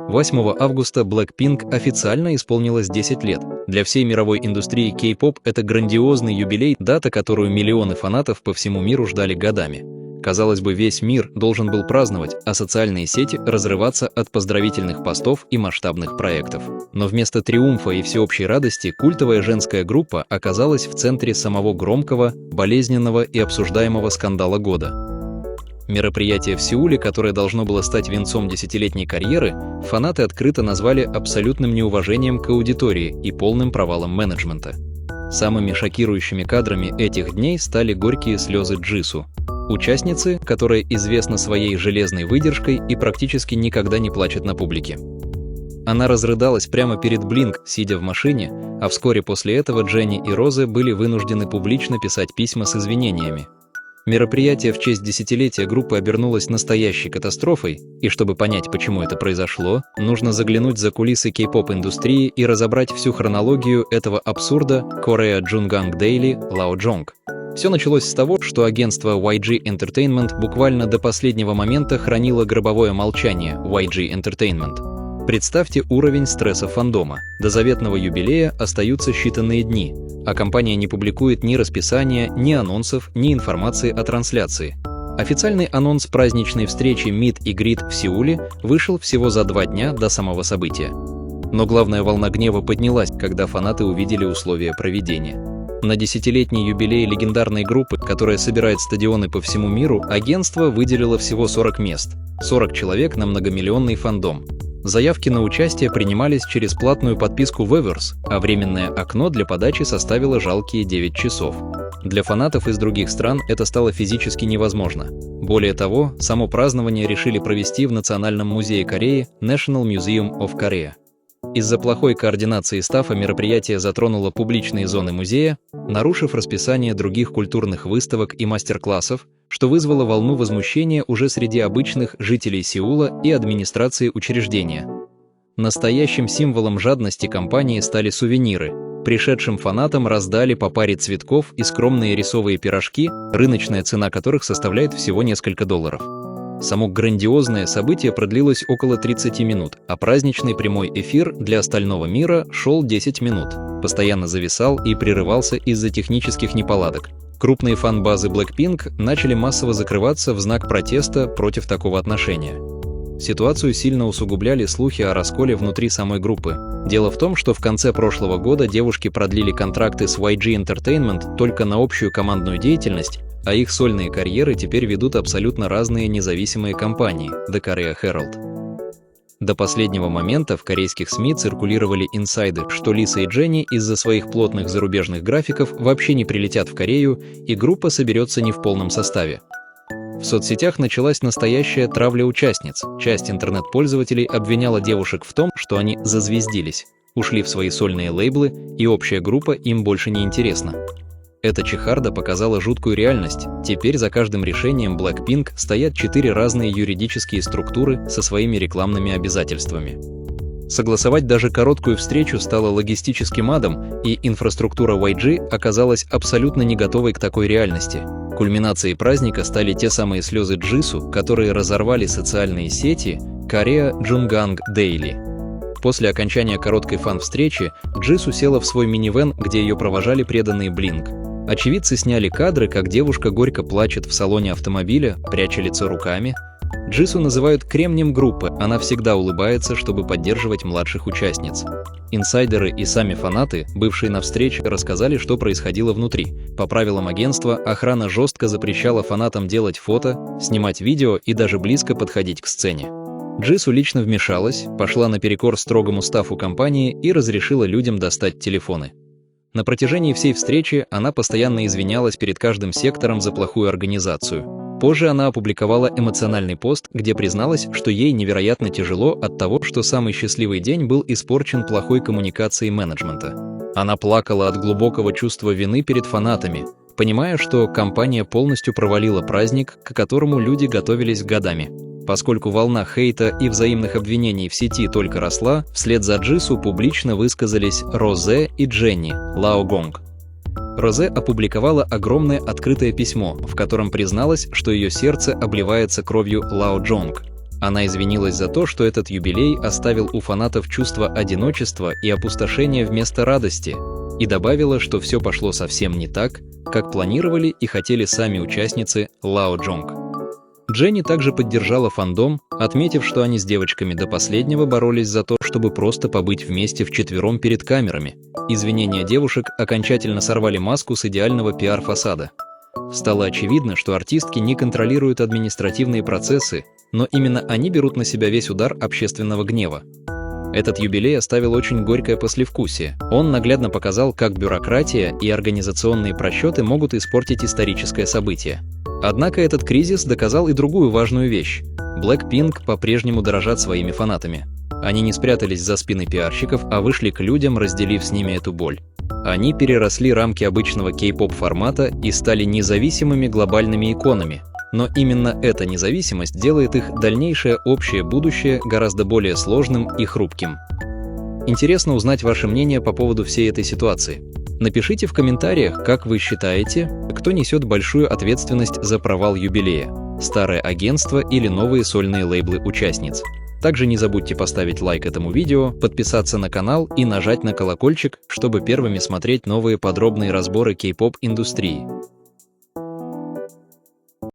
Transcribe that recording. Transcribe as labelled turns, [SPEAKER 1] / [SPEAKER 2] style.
[SPEAKER 1] 8 августа Blackpink официально исполнилось 10 лет. Для всей мировой индустрии K-pop это грандиозный юбилей, дата, которую миллионы фанатов по всему миру ждали годами. Казалось бы, весь мир должен был праздновать, а социальные сети разрываться от поздравительных постов и масштабных проектов. Но вместо триумфа и всеобщей радости культовая женская группа оказалась в центре самого громкого, болезненного и обсуждаемого скандала года. Мероприятие в Сеуле, которое должно было стать венцом десятилетней карьеры, фанаты открыто назвали абсолютным неуважением к аудитории и полным провалом менеджмента. Самыми шокирующими кадрами этих дней стали горькие слезы Джису, участницы, которая известна своей железной выдержкой и практически никогда не плачет на публике. Она разрыдалась прямо перед Blink, сидя в машине, а вскоре после этого Дженни и Розе были вынуждены публично писать письма с извинениями. Мероприятие в честь десятилетия группы обернулось настоящей катастрофой, и чтобы понять, почему это произошло, нужно заглянуть за кулисы кей-поп-индустрии и разобрать всю хронологию этого абсурда Korea Jungang Daily Lao Jong. Все началось с того, что агентство YG Entertainment буквально до последнего момента хранило гробовое молчание YG Entertainment. Представьте уровень стресса фандома. До заветного юбилея остаются считанные дни, а компания не публикует ни расписания, ни анонсов, ни информации о трансляции. Официальный анонс праздничной встречи Meet и Greet в Сеуле вышел всего за 2 дня до самого события. Но главная волна гнева поднялась, когда фанаты увидели условия проведения. На десятилетний юбилей легендарной группы, которая собирает стадионы по всему миру, агентство выделило всего 40 мест, 40 человек на многомиллионный фандом. Заявки на участие принимались через платную подписку Weverse, а временное окно для подачи составило жалкие 9 часов. Для фанатов из других стран это стало физически невозможно. Более того, само празднование решили провести в Национальном музее Кореи National Museum of Korea. Из-за плохой координации стаффа мероприятие затронуло публичные зоны музея, нарушив расписание других культурных выставок и мастер-классов, что вызвало волну возмущения уже среди обычных жителей Сеула и администрации учреждения. Настоящим символом жадности компании стали сувениры. Пришедшим фанатам раздали по паре цветков и скромные рисовые пирожки, рыночная цена которых составляет всего несколько долларов. Само грандиозное событие продлилось около 30 минут, а праздничный прямой эфир для остального мира шел 10 минут, постоянно зависал и прерывался из-за технических неполадок. Крупные фан-базы Blackpink начали массово закрываться в знак протеста против такого отношения. Ситуацию сильно усугубляли слухи о расколе внутри самой группы. Дело в том, что в конце прошлого года девушки продлили контракты с YG Entertainment только на общую командную деятельность, а их сольные карьеры теперь ведут абсолютно разные независимые компании The Korea Herald. До последнего момента в корейских СМИ циркулировали инсайды, что Лиса и Дженни из-за своих плотных зарубежных графиков вообще не прилетят в Корею, и группа соберется не в полном составе. В соцсетях началась настоящая травля участниц. Часть интернет-пользователей обвиняла девушек в том, что они зазвездились, ушли в свои сольные лейблы, и общая группа им больше не интересна. Эта чехарда показала жуткую реальность. Теперь за каждым решением Blackpink стоят 4 разные юридические структуры со своими рекламными обязательствами. Согласовать даже короткую встречу стало логистическим адом, и инфраструктура YG оказалась абсолютно не готовой к такой реальности. Кульминацией праздника стали те самые слезы Джису, которые разорвали социальные сети Korea Jungang Daily. После окончания короткой фан-встречи Джису села в свой минивэн, где ее провожали преданные Blink. Очевидцы сняли кадры, как девушка горько плачет в салоне автомобиля, пряча лицо руками. Джису называют кремнем группы, она всегда улыбается, чтобы поддерживать младших участниц. Инсайдеры и сами фанаты, бывшие на встрече, рассказали, что происходило внутри. По правилам агентства, охрана жестко запрещала фанатам делать фото, снимать видео и даже близко подходить к сцене. Джису лично вмешалась, пошла наперекор строгому стаффу компании и разрешила людям достать телефоны. На протяжении всей встречи она постоянно извинялась перед каждым сектором за плохую организацию. Позже она опубликовала эмоциональный пост, где призналась, что ей невероятно тяжело от того, что самый счастливый день был испорчен плохой коммуникацией менеджмента. Она плакала от глубокого чувства вины перед фанатами, понимая, что компания полностью провалила праздник, к которому люди готовились годами. Поскольку волна хейта и взаимных обвинений в сети только росла, вслед за Джису публично высказались Розе и Дженни Lao Jong. Розе опубликовала огромное открытое письмо, в котором призналась, что ее сердце обливается кровью Lao Jong. Она извинилась за то, что этот юбилей оставил у фанатов чувство одиночества и опустошения вместо радости, и добавила, что все пошло совсем не так, как планировали и хотели сами участницы Лао Джонг. Дженни также поддержала фандом, отметив, что они с девочками до последнего боролись за то, чтобы просто побыть вместе вчетвером перед камерами. Извинения девушек окончательно сорвали маску с идеального пиар-фасада. Стало очевидно, что артистки не контролируют административные процессы, но именно они берут на себя весь удар общественного гнева. Этот юбилей оставил очень горькое послевкусие. Он наглядно показал, как бюрократия и организационные просчеты могут испортить историческое событие. Однако этот кризис доказал и другую важную вещь. Blackpink по-прежнему дорожат своими фанатами. Они не спрятались за спины пиарщиков, а вышли к людям, разделив с ними эту боль. Они переросли рамки обычного кей-поп формата и стали независимыми глобальными иконами. Но именно эта независимость делает их дальнейшее общее будущее гораздо более сложным и хрупким. Интересно узнать ваше мнение по поводу всей этой ситуации. Напишите в комментариях, как вы считаете, кто несет большую ответственность за провал юбилея – старое агентство или новые сольные лейблы участниц. Также не забудьте поставить лайк этому видео, подписаться на канал и нажать на колокольчик, чтобы первыми смотреть новые подробные разборы кей-поп индустрии.